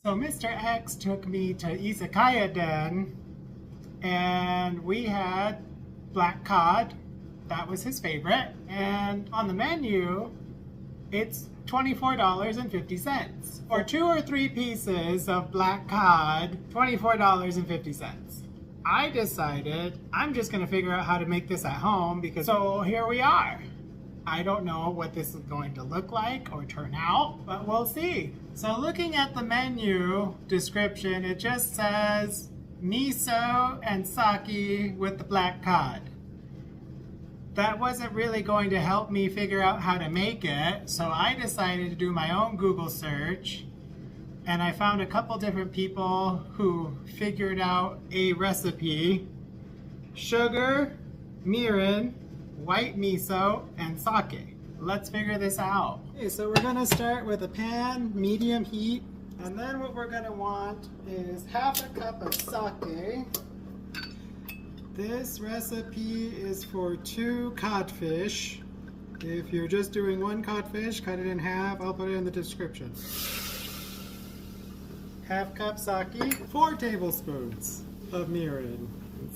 So Mr. X took me to Izakaya Den and we had black cod. That was his favorite. And on the menu, it's $24.50. For 2 or 3 pieces of black cod, $24.50. I decided I'm just gonna figure out how to make this at home because so here we are. I don't know what this is going to look like or turn out, but we'll see. So looking at the menu description, it just says miso and sake with the black cod. That wasn't really going to help me figure out how to make it, so I decided to do my own Google search, and I found a couple different people who figured out a recipe: sugar, mirin, white miso, and sake. Let's figure this out. Okay, so we're gonna start with a pan, medium heat, and then what we're gonna want is half a cup of sake. This recipe is for 2 codfish. If you're just doing 1 codfish, cut it in half. I'll put it in the description. Half cup sake, 4 tablespoons of mirin.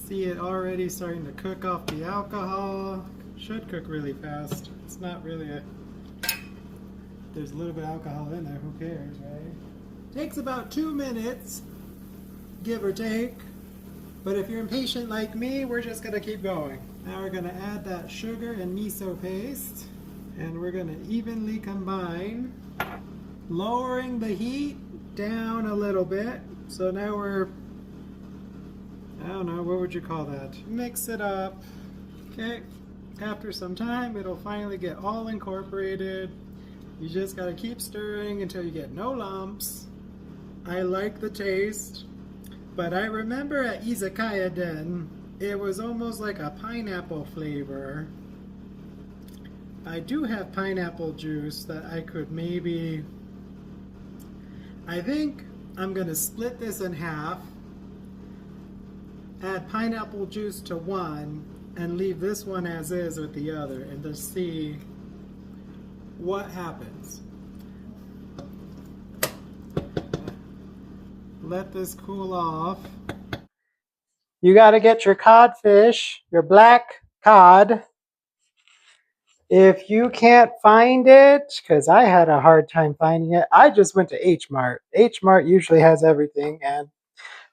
See it already starting to cook off the alcohol. Should cook really fast. It's not really there's a little bit of alcohol in there, who cares, right? Takes about 2 minutes, give or take. But if you're impatient like me, we're just gonna keep going. Now we're gonna add that sugar and miso paste, and we're gonna evenly combine, lowering the heat down a little bit. So now we're, I don't know, what would you call that? Mix it up. Okay, after some time, it'll finally get all incorporated. You just gotta keep stirring until you get no lumps. I like the taste. But I remember at Izakaya Den, it was almost like a pineapple flavor. I do have pineapple juice that I could maybe... I think I'm gonna split this in half, add pineapple juice to one, and leave this one as is with the other, and just see what happens. Let this cool off. You got to get your codfish, your black cod. If you can't find it, because I had a hard time finding it, I just went to H Mart. H Mart usually has everything, and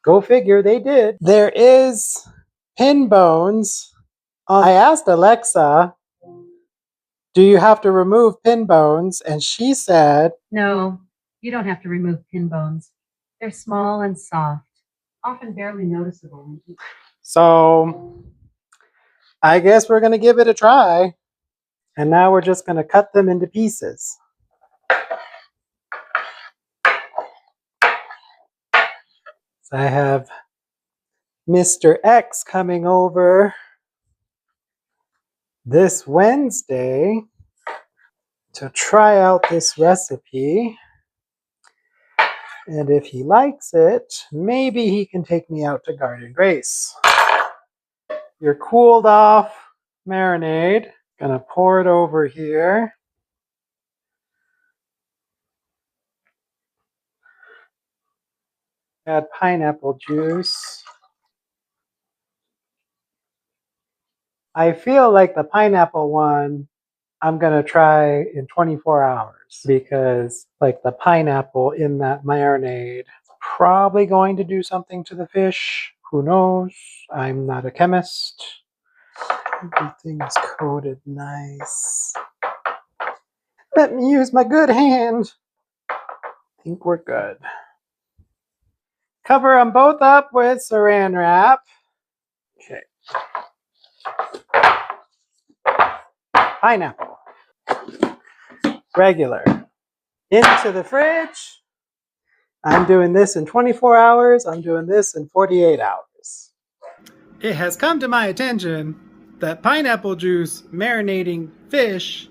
go figure, they did. There is pin bones. I asked Alexa, do you have to remove pin bones? And she said, no, you don't have to remove pin bones. They're small and soft, often barely noticeable. So I guess we're going to give it a try. And now we're just going to cut them into pieces. So I have Mr. X coming over this Wednesday to try out this recipe. And if he likes it, maybe he can take me out to Garden Grace. Your cooled off marinade. Gonna pour it over here. Add pineapple juice. I feel like the pineapple one I'm gonna try in 24 hours because like the pineapple in that marinade is probably going to do something to the fish. Who knows? I'm not a chemist. Everything is coated nice. Let me use my good hand. I think we're good. Cover them both up with saran wrap. Okay. Pineapple. Regular. Into the fridge. I'm doing this in 24 hours. I'm doing this in 48 hours. It has come to my attention that pineapple juice marinating fish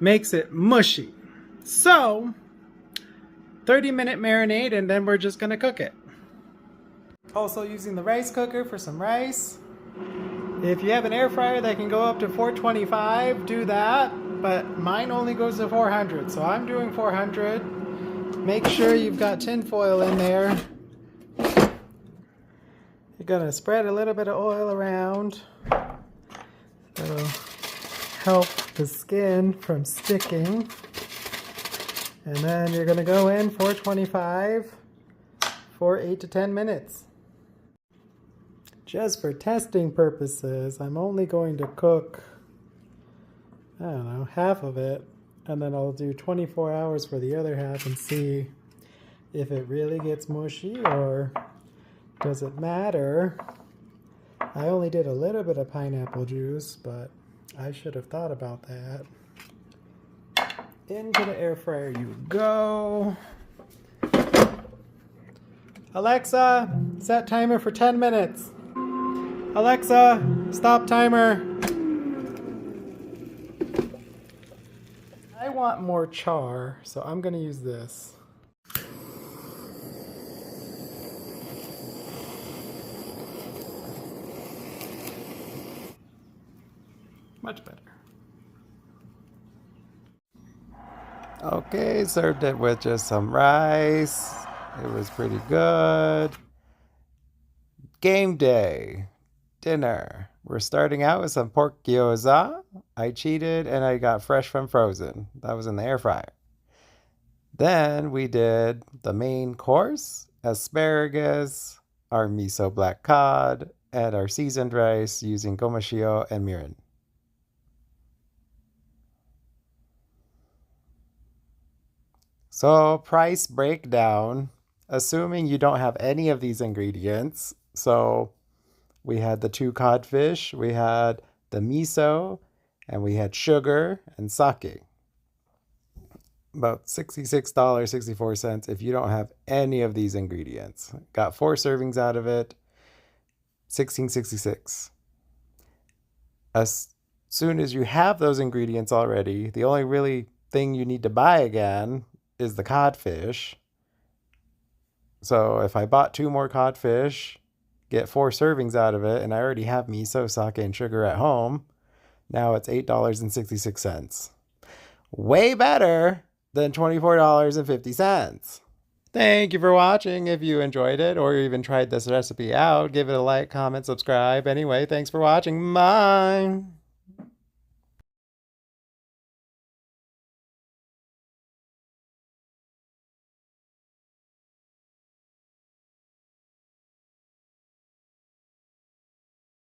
makes it mushy. So, 30-minute marinade, and then we're just gonna cook it. Also using the rice cooker for some rice. If you have an air fryer that can go up to 425, do that. But mine only goes to 400, so I'm doing 400. Make sure you've got tin foil in there. You're gonna spread a little bit of oil around. That'll help the skin from sticking. And then you're gonna go in 425 for 8 to 10 minutes. Just for testing purposes, I'm only going to cook, I don't know, half of it. And then I'll do 24 hours for the other half and see if it really gets mushy or does it matter. I only did a little bit of pineapple juice, but I should have thought about that. Into the air fryer you go. Alexa, set timer for 10 minutes. Alexa, stop timer. I want more char, so I'm going to use this. Much better. Okay, served it with just some rice. It was pretty good. Game day. Dinner. We're starting out with some pork gyoza. I cheated and I got fresh from frozen. That was in the air fryer. Then we did the main course, asparagus, our miso black cod, and our seasoned rice using gomashio and mirin. So price breakdown, assuming you don't have any of these ingredients. So we had the 2 codfish, we had the miso, and we had sugar and sake. About $66.64 if you don't have any of these ingredients. Got 4 servings out of it, $16.66. As soon as you have those ingredients already, the only really thing you need to buy again is the codfish. So if I bought 2 more codfish, get 4 servings out of it, and I already have miso, sake, and sugar at home, now it's $8.66. Way better than $24.50. Thank you for watching. If you enjoyed it or even tried this recipe out, give it a like, comment, subscribe. Anyway, thanks for watching. Bye.